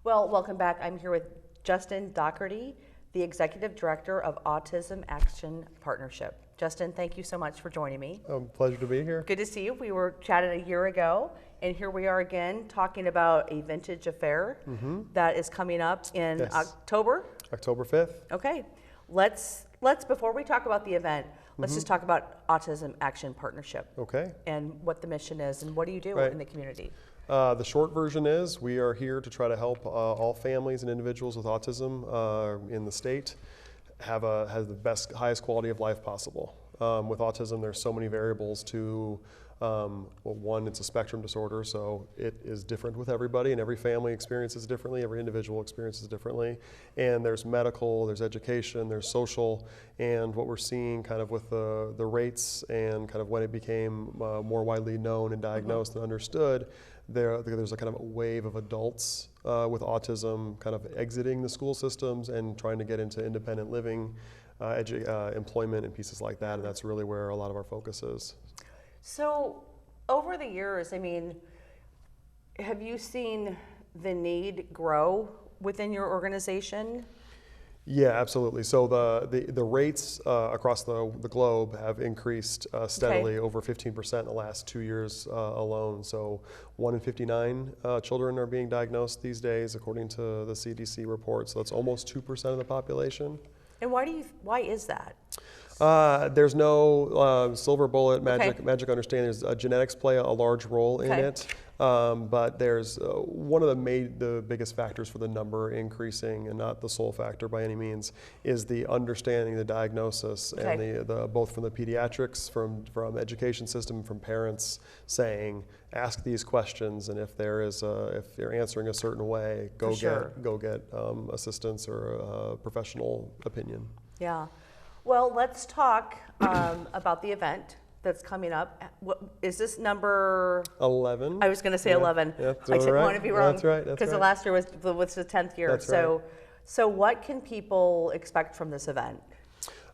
Well, welcome back. I'm here with Justin Doherty, the Executive Director of Autism Action Partnership. Justin, thank you so much for joining me. Pleasure to be here. Good to see you. We were chatting a year ago, and here we are again talking about a vintage affair that is coming up in October. October 5th. Okay, let's before we talk about the event, let's just talk about Autism Action Partnership. Okay. And what the mission is, and what do you do in the community? The short version is we are here to try to help all families and individuals with autism in the state have the best, highest quality of life possible. With autism, there's so many variables to, well, one, it's a spectrum disorder, so it is different with everybody, and every family experiences it differently, every individual experiences it differently. And there's medical, there's education, there's social, and what we're seeing kind of with the rates and kind of when it became more widely known and diagnosed and understood, there's a kind of a wave of adults with autism kind of exiting the school systems and trying to get into independent living, employment and pieces like that, and that's really where a lot of our focus is. So over the years, I mean, have you seen the need grow within your organization? Yeah, absolutely. So the rates across the globe have increased steadily, over 15% in the last 2 years alone. So 1 in 59 children are being diagnosed these days, according to the CDC report. So that's almost 2% of the population. And why is that? There's no silver bullet, magic understanding. Genetics play a large role in it. But there's one of the biggest factors for the number increasing, and not the sole factor by any means, is the understanding, the diagnosis, and the both from the pediatrics, from education system, from parents saying, ask these questions, and if you're answering a certain way, go get assistance or a professional opinion. Yeah. Well, let's talk about the event that's coming up. Is this number 11? I was going to say 11. Yeah, I didn't want to be wrong. That's right. Because the last year was the 10th year. That's right. So what can people expect from this event?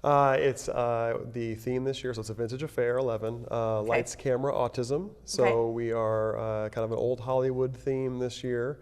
It's the theme this year, so it's a vintage affair, 11, lights, camera, autism. So we are kind of an old Hollywood theme this year.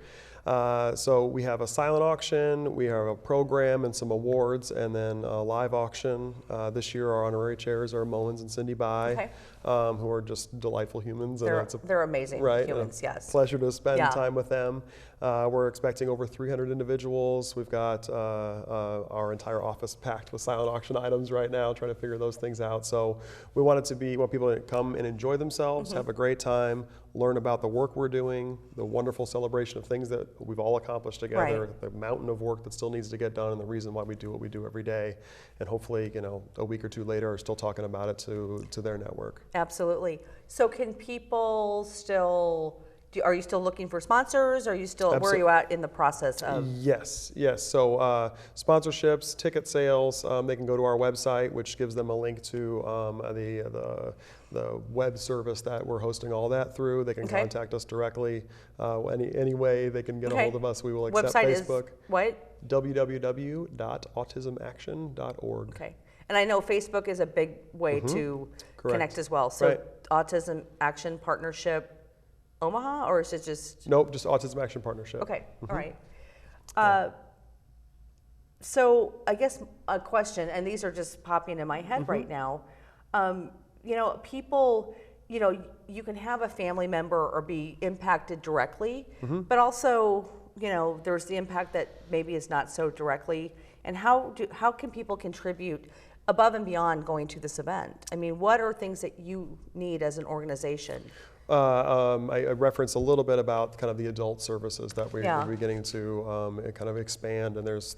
So we have a silent auction, we have a program and some awards, and then a live auction. This year our honorary chairs are Mullins and Cindy Bai, who are just delightful humans. They're amazing humans, yes. Pleasure to spend time with them. We're expecting over 300 individuals. We've got our entire office packed with silent auction items right now, trying to figure those things out. So we want people to come and enjoy themselves, have a great time, learn about the work we're doing, the wonderful celebration of things that we've all accomplished together, the mountain of work that still needs to get done, and the reason why we do what we do every day. And hopefully, a week or two later, are still talking about it to their network. Absolutely. So can people still... Are you still looking for sponsors? Are you still where are you at in the process of? Yes. So sponsorships, ticket sales, they can go to our website, which gives them a link to the web service that we're hosting all that through. They can contact us directly. Any way they can get a hold of us, we will accept. Website Facebook. Is what? www.autismaction.org. Okay. And I know Facebook is a big way to connect as well. So Autism Action Partnership Omaha, or is it just? Nope, just Autism Action Partnership. Okay, all right. So I guess a question, and these are just popping in my head right now. People, you can have a family member or be impacted directly, but also, there's the impact that maybe is not so directly. And how can people contribute above and beyond going to this event? I mean, what are things that you need as an organization? I referenced a little bit about kind of the adult services that we're beginning to kind of expand, and there's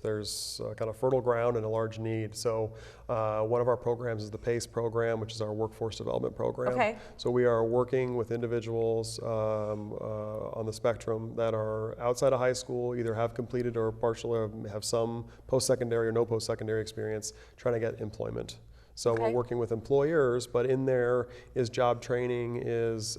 kind of fertile ground and a large need. So one of our programs is the PACE program, which is our workforce development program. Okay. So we are working with individuals on the spectrum that are outside of high school, either have completed or partially have some post-secondary or no post-secondary experience, trying to get employment. So we're working with employers, but in there is job training, is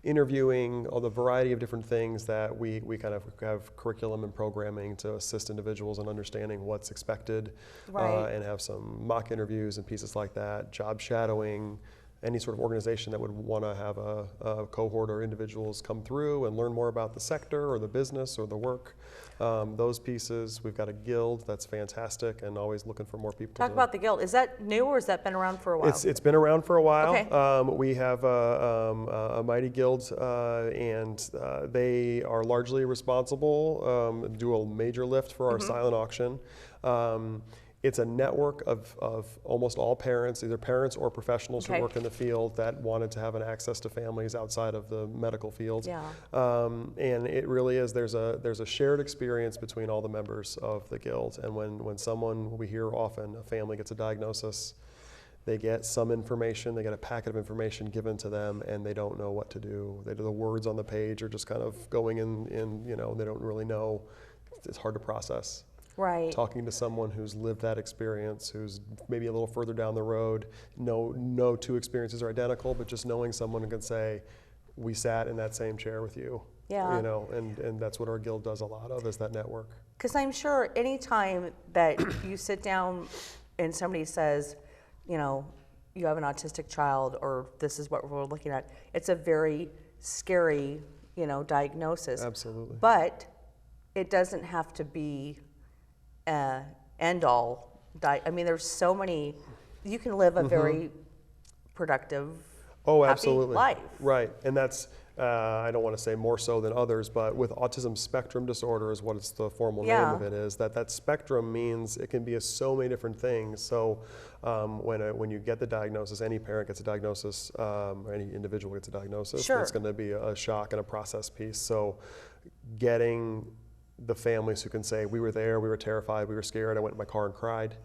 interviewing, all the variety of different things that we kind of have curriculum and programming to assist individuals in understanding what's expected, and have some mock interviews and pieces like that, job shadowing, any sort of organization that would want to have a cohort or individuals come through and learn more about the sector or the business or the work. Those pieces, we've got a guild that's fantastic and always looking for more people. Talk about the guild. Is that new or has that been around for a while? It's been around for a while. Okay. We have a mighty guild, and they are largely responsible, do a major lift for our silent auction. It's a network of almost all parents, either parents or professionals who work in the field that wanted to have an access to families outside of the medical field. Yeah. And it really is, there's a shared experience between all the members of the guild. And when someone, we hear often, a family gets a diagnosis, they get some information, they get a packet of information given to them, and they don't know what to do. The words on the page are just kind of going in, you know, they don't really know. It's hard to process. Right. Talking to someone who's lived that experience, who's maybe a little further down the road, no two experiences are identical, but just knowing someone who can say, we sat in that same chair with you. Yeah. You know, and that's what our guild does a lot of, is that network. Because I'm sure any time that you sit down and somebody says, you know, you have an autistic child, or this is what we're looking at, it's a very scary, you know, diagnosis. Absolutely. But it doesn't have to be end all. I mean, there's so many, you can live a very productive, happy life. Right, and that's, I don't want to say more so than others, but with autism spectrum disorder is what it's the formal name of it is, that spectrum means it can be so many different things. So when you get the diagnosis, any parent gets a diagnosis, or any individual gets a diagnosis, it's going to be a shock and a process piece. So getting the families who can say, we were there, we were terrified, we were scared, I went in my car and cried.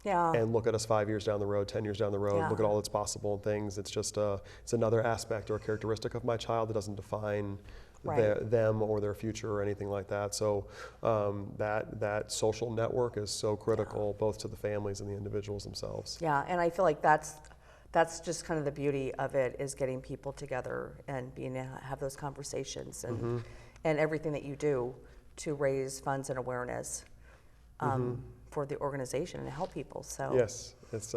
Yeah. And look at us 5 years down the road, 10 years down the road, look at all that's possible and things. It's just, it's another aspect or a characteristic of my child that doesn't define them or their future or anything like that. So that social network is so critical both to the families and the individuals themselves. Yeah, and I feel like that's just kind of the beauty of it, is getting people together and being able to have those conversations and everything that you do to raise funds and awareness for the organization and help people. So yes, it's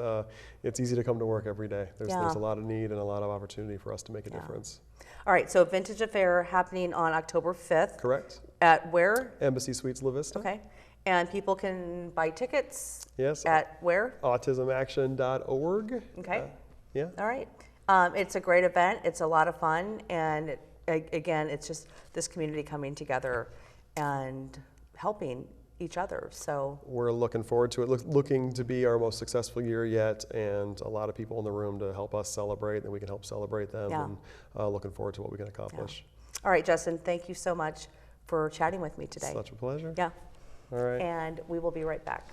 easy to come to work every day. There's a lot of need and a lot of opportunity for us to make a difference. All right, so Vintage Affair happening on October 5th. Correct. At where? Embassy Suites La Vista. Okay, and people can buy tickets. Yes. At where? AutismAction.org. Okay. Yeah. All right. It's a great event. It's a lot of fun, and again, it's just this community coming together and helping each other. So we're looking forward to it. Looking to be our most successful year yet, and a lot of people in the room to help us celebrate, and we can help celebrate them. And looking forward to what we can accomplish. All right, Justin, thank you so much for chatting with me today. Such a pleasure. Yeah. All right. And we will be right back.